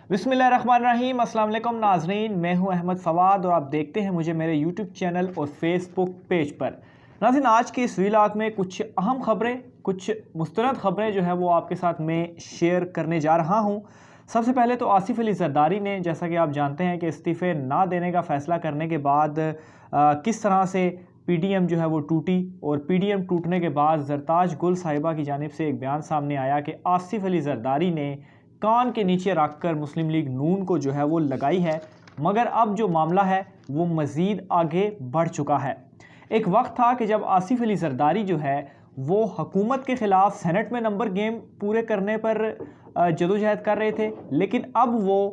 बिस्मिल्लाहिर्रहमानिर्रहीम। अस्सलाम वालेकुम नाज़रीन, मैं हूं अहमद फवाद और आप देखते हैं मुझे मेरे यूट्यूब चैनल और फेसबुक पेज पर। नाज़रीन, आज के इस व्लॉग में कुछ अहम ख़बरें, कुछ मुस्तनद ख़बरें जो है वो आपके साथ मैं शेयर करने जा रहा हूं। सबसे पहले तो आसिफ अली ज़रदारी ने, जैसा कि आप जानते हैं कि इस्तीफ़े ना देने का फ़ैसला करने के बाद किस तरह से पीडीएम जो है वो टूटी, और पीडीएम टूटने के बाद ज़रताज गुल साहिबा की जानिब से एक बयान सामने आया कि आसिफ अली ज़रदारी ने कान के नीचे रखकर मुस्लिम लीग नून को जो है वो लगाई है। मगर अब जो मामला है वो मज़ीद आगे बढ़ चुका है। एक वक्त था कि जब आसिफ अली ज़रदारी जो है वो हुकूमत के ख़िलाफ़ सेनेट में नंबर गेम पूरे करने पर जदोजहद कर रहे थे, लेकिन अब वो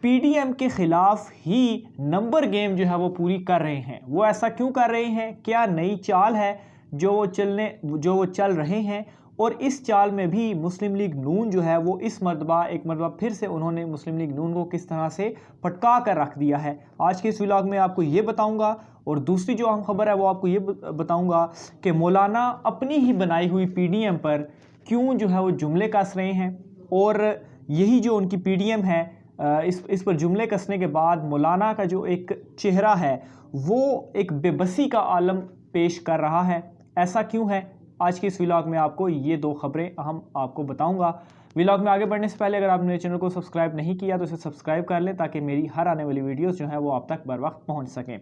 पीडीएम के ख़िलाफ़ ही नंबर गेम जो है वो पूरी कर रहे हैं। वो ऐसा क्यों कर रहे हैं? क्या नई चाल है जो वो चल रहे हैं? और इस चाल में भी मुस्लिम लीग नून जो है वो एक मरतबा फिर से उन्होंने मुस्लिम लीग नून को किस तरह से पटका कर रख दिया है, आज के इस व्लॉग में आपको ये बताऊंगा। और दूसरी जो अहम खबर है वो आपको ये बताऊंगा कि मौलाना अपनी ही बनाई हुई पीडीएम पर क्यों जो है वो जुमले कस रहे हैं, और यही जो उनकी पीडीएम है इस पर जुमले कसने के बाद मौलाना का जो एक चेहरा है वो एक बेबसी का आलम पेश कर रहा है। ऐसा क्यों है? आज के इस व्लॉग में आपको ये दो खबरें हम आपको बताऊंगा। व्लॉग में आगे बढ़ने से पहले अगर आपने मेरे चैनल को सब्सक्राइब नहीं किया तो इसे सब्सक्राइब कर लें, ताकि मेरी हर आने वाली वीडियोस जो हैं वो आप तक बर वक्त पहुंच सकें।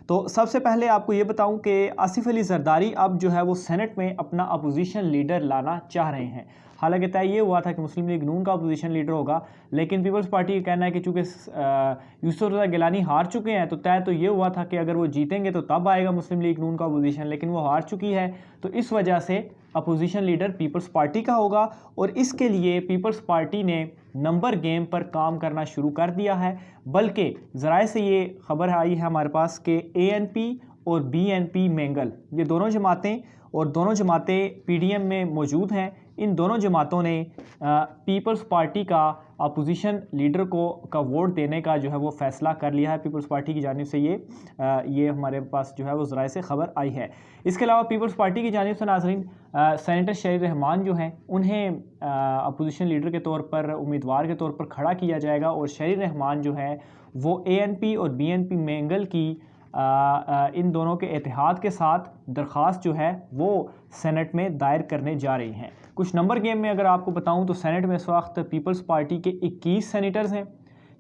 तो सबसे पहले आपको ये बताऊं कि आसिफ अली ज़रदारी अब जो है वो सेनेट में अपना अपोजिशन लीडर लाना चाह रहे हैं। हालांकि तय ये हुआ था कि मुस्लिम लीग नून का अपोजिशन लीडर होगा, लेकिन पीपल्स पार्टी का कहना है कि चूँकि यूसुफ रज़ा गिलानी हार चुके हैं तो तय तो ये हुआ था कि अगर वो जीतेंगे तो तब आएगा मुस्लिम लीग नून का अपोजिशन, लेकिन वो हार चुकी है तो इस वजह से अपोजिशन लीडर पीपल्स पार्टी का होगा। और इसके लिए पीपल्स पार्टी ने नंबर गेम पर काम करना शुरू कर दिया है। बल्कि ज़राए से ये खबर आई है हमारे पास कि एएनपी और बीएनपी मेंगल, ये दोनों जमातें पीडीएम में मौजूद हैं। इन दोनों जमातों ने पीपल्स पार्टी का अपोजिशन लीडर का वोट देने का जो है वो फ़ैसला कर लिया है। पीपल्स पार्टी की जानिब से ये हमारे पास जो है वो ज़राए से ख़बर आई है। इसके अलावा पीपल्स पार्टी की जानिब से नाज़रीन सेनेटर शरीर रहमान जो हैं उन्हें अपोजिशन लीडर के तौर पर, उम्मीदवार के तौर पर खड़ा किया जाएगा, और शरीर रहमान जो है वो एएनपी और बीएनपी मेंगल की इन दोनों के इत्तेहाद के साथ दरख्वास्त जो है वो सेनेट में दायर करने जा रही हैं। कुछ नंबर गेम में अगर आपको बताऊं तो सेनेट में इस वक्त पीपल्स पार्टी के 21 सेनेटर्स हैं,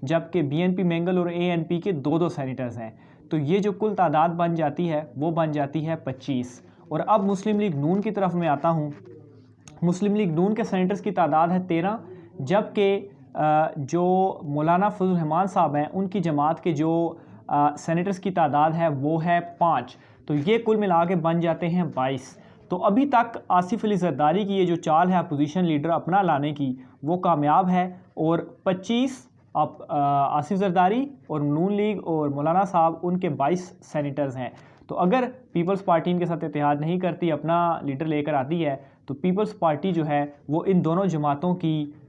जबकि बीएनपी मेंगल और एएनपी के 2-2 सेनेटर्स हैं। तो ये जो कुल तादाद बन जाती है वो बन जाती है 25। और अब मुस्लिम लीग नून की तरफ में आता हूँ। मुस्लिम लीग नून के सेनेटर्स की तादाद है 13, जबकि जो मौलाना फजल रहमान साहब हैं उनकी जमात के जो सेनेटर्स की तादाद है वो है 5। तो ये कुल मिला के बन जाते हैं 22। तो अभी तक आसिफ अली ज़रदारी की ये जो चाल है अपोजिशन लीडर अपना लाने की वो कामयाब है, और 25 आसिफ ज़रदारी और नून लीग और मौलाना साहब उनके 22 सेनेटर्स हैं। तो अगर पीपल्स पार्टी इनके साथ इत्तेहाद नहीं करती, अपना लीडर लेकर आती है, तो पीपल्स पार्टी जो है वो इन दोनों जमातों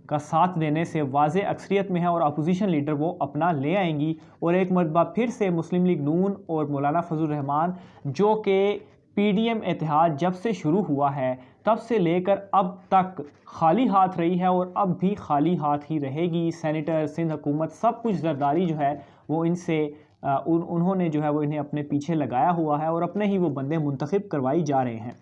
का साथ देने से वाज़े अक्सरियत में है और अपोजिशन लीडर वो अपना ले आएंगी। और एक मरतबा फिर से मुस्लिम लीग नून और मौलाना फजल रहमान, जो कि पीडीएम इत्तेहाद जब से शुरू हुआ है तब से लेकर अब तक खाली हाथ रही है और अब भी खाली हाथ ही रहेगी। सेनेटर, सिंध हुकूमत, सब कुछ ज़रदारी जो है वो इनसे उन्होंने जो है वो इन्हें अपने पीछे लगाया हुआ है और अपने ही वो बंदे मुंतखब करवाई जा रहे हैं।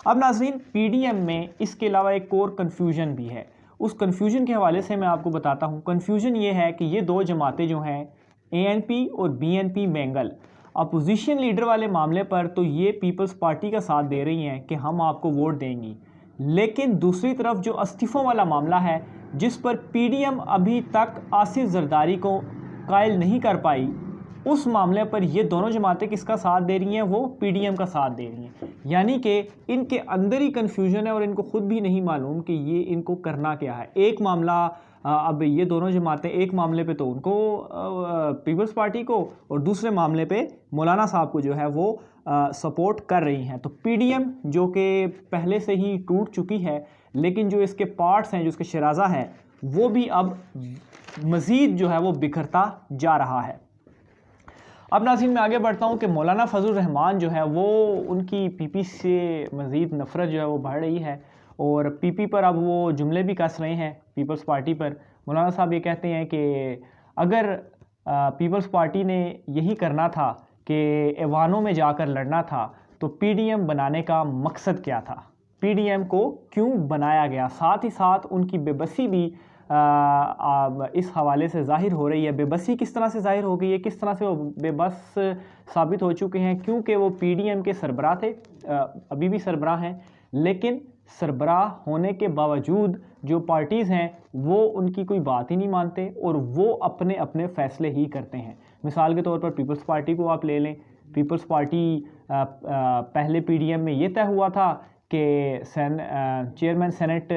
अब नाज़रीन, पीडीएम में इसके अलावा एक और कन्फ्यूजन भी है। उस कन्फ्यूजन के हवाले से मैं आपको बताता हूँ। कन्फ्यूजन ये है कि ये दो जमातें जो हैं एएनपी और बीएनपी मेंगल, अपोजिशन लीडर वाले मामले पर तो ये पीपल्स पार्टी का साथ दे रही हैं कि हम आपको वोट देंगी, लेकिन दूसरी तरफ जो इस्तीफ़ों वाला मामला है जिस पर पीडीएम अभी तक आसिफ ज़रदारी को कायल नहीं कर पाई, उस मामले पर ये दोनों जमातें किसका साथ दे रही हैं? वो पीडीएम का साथ दे रही हैं। यानी कि इनके अंदर ही कन्फ्यूजन है और इनको खुद भी नहीं मालूम कि ये इनको करना क्या है। एक मामला अब ये दोनों जमातें एक मामले पे तो उनको पीपल्स पार्टी को, और दूसरे मामले पे मौलाना साहब को जो है वो सपोर्ट कर रही हैं। तो पीडीएम जो कि पहले से ही टूट चुकी है, लेकिन जो इसके पार्ट्स हैं, जो इसके शराजा है, वो भी अब मज़ीद जो है वो बिखरता जा रहा है। अब नाज़रीन, मैं आगे बढ़ता हूँ कि मौलाना फजल रहमान जो है वो उनकी पीपी से मज़ीद नफ़रत जो है वो बढ़ रही है, और पीपी पर अब वो जुमले भी कस रहे हैं पीपल्स पार्टी पर। मौलाना साहब ये कहते हैं कि अगर पीपल्स पार्टी ने यही करना था कि ऐवानों में जाकर लड़ना था तो पीडीएम बनाने का मकसद क्या था, पीडीएम को क्यों बनाया गया। साथ ही साथ उनकी बेबसी भी इस हवाले से ज़ाहिर हो रही है। बेबसी किस तरह से ज़ाहिर हो गई है, किस तरह से वो बेबस साबित हो चुके हैं, क्योंकि वो पीडीएम के सरबराह थे, अभी भी सरबराह हैं, लेकिन सरबराह होने के बावजूद जो पार्टीज़ हैं वो उनकी कोई बात ही नहीं मानते और वो अपने अपने फ़ैसले ही करते हैं। मिसाल के तौर पर पीपल्स पार्टी को आप ले लें। पीपल्स पार्टी पहले पीडीएम में ये तय हुआ था कि चेयरमैन सेनेट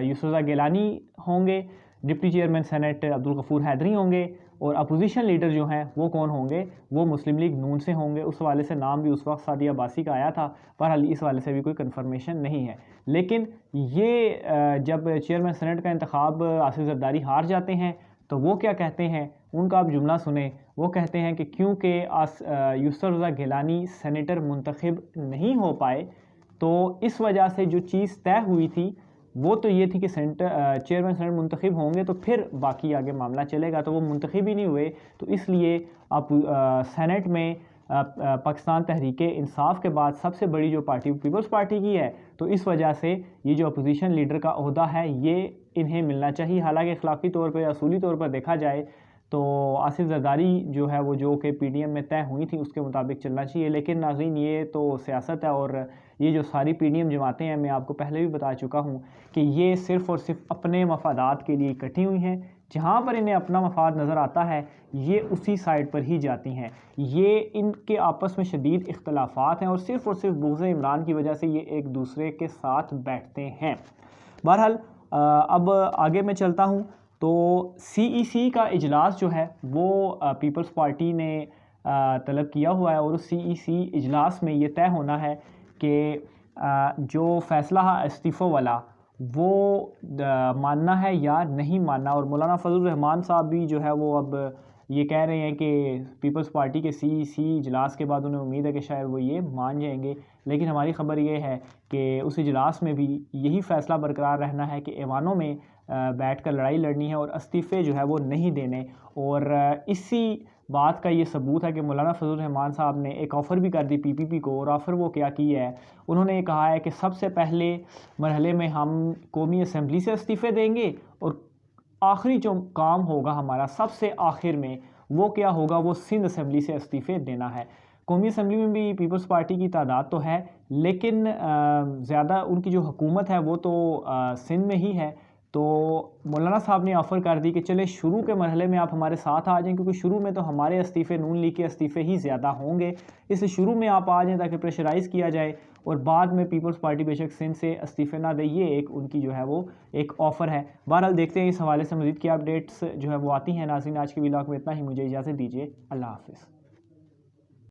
यूसुफ़ गिलानी होंगे, deputy chairman senate Abdul Ghafoor Haidari होंगे और अपोजिशन लीडर जो हैं वो कौन होंगे, वो मुस्लिम लीग नून से होंगे। उस हवाले से नाम भी उस वक्त सादिया अब्बासी का आया था, बहरहाल इस हवाले से भी कोई कन्फर्मेशन नहीं है। लेकिन ये जब चेयरमैन सेनेट का इंतखाब आसिफ जरदारी हार जाते हैं तो वो क्या कहते हैं, उनका आप जुमला सुने। वो कहते हैं कि क्योंकि यूसुफ़ रज़ा गिलानी सेनेटर मुंतखब नहीं हो पाए तो इस वजह से जो चीज़ तय हुई थी वो तो ये थी कि चेयरमैन सेनेट मुंतखब होंगे तो फिर बाकी आगे मामला चलेगा, तो वो मुंतखब ही नहीं हुए। तो इसलिए अब सेनेट में पाकिस्तान तहरीक इंसाफ के बाद सबसे बड़ी जो पार्टी पीपल्स पार्टी की है, तो इस वजह से ये जो अपोजिशन लीडर का ओहदा है ये इन्हें मिलना चाहिए। हालांकि अखलाकी तौर पर, असूली तौर पर देखा जाए तो आसिफ जरदारी जो है वो जो कि पीडीएम में तय हुई थी उसके मुताबिक चलना चाहिए। लेकिन नाज़रीन ये तो सियासत है और ये जो सारी पीडीएम जमातें हैं, मैं आपको पहले भी बता चुका हूँ कि ये सिर्फ़ और सिर्फ अपने मफादात के लिए इकट्ठी हुई हैं। जहाँ पर इन्हें अपना मफाद नज़र आता है ये उसी साइड पर ही जाती हैं। ये इनके आपस में शदीद इख्तलाफात हैं और सिर्फ़ बुग़्ज़ इमरान की वजह से ये एक दूसरे के साथ बैठते हैं। बहरहाल अब आगे मैं चलता हूँ। तो सीईसी का इजलास जो है वो पीपल्स पार्टी ने तलब किया हुआ है और उस सीईसी इजलास में ये तय होना है कि जो फ़ैसला है इस्तीफ़ों वाला वो मानना है या नहीं मानना। और मौलाना फजल रहमान साहब भी जो है वो अब ये कह रहे हैं कि पीपल्स पार्टी के सीईसी इजलास के बाद उन्हें उम्मीद है कि शायद वो ये मान जाएंगे। लेकिन हमारी ख़बर ये है कि उस इजलास में भी यही फ़ैसला बरकरार रहना है कि ऐवानों में बैठकर लड़ाई लड़नी है और इस्तीफ़े जो है वो नहीं देने। और इसी बात का ये सबूत है कि मौलाना फजल रहमान साहब ने एक ऑफ़र भी कर दी पीपीपी को। और ऑफ़र वो क्या की है, उन्होंने कहा है कि सबसे पहले मरहले में हम कौमी असम्बली से इस्तीफ़े देंगे और आखिरी जो काम होगा हमारा सबसे आखिर में वो क्या होगा, वो सिंध असम्बली से इस्तीफ़े देना है। कौमी असम्बली में भी पीपल्स पार्टी की तादाद तो है लेकिन ज़्यादा उनकी जो हुकूमत है वो तो सिंध में ही है। तो मौलाना साहब ने ऑफ़र कर दी कि चले शुरू के मरहले में आप हमारे साथ आ जाएं, क्योंकि शुरू में तो हमारे इस्तीफ़े नून लीग के इस्तीफ़े ही ज़्यादा होंगे, इसलिए शुरू में आप आ जाएं ताकि प्रेशराइज़ किया जाए और बाद में पीपल्स पार्टी बेशक सिंध से इस्तीफ़े ना दे। ये एक उनकी जो है वो एक ऑफ़र है। बहरहाल देखते हैं इस हवाले से मज़ीद क्या अपडेट्स जो है वो आती हैं। नाज़रीन आज के व्लॉग में इतना ही, मुझे इजाज़त दीजिए, अल्लाह हाफ़िज़।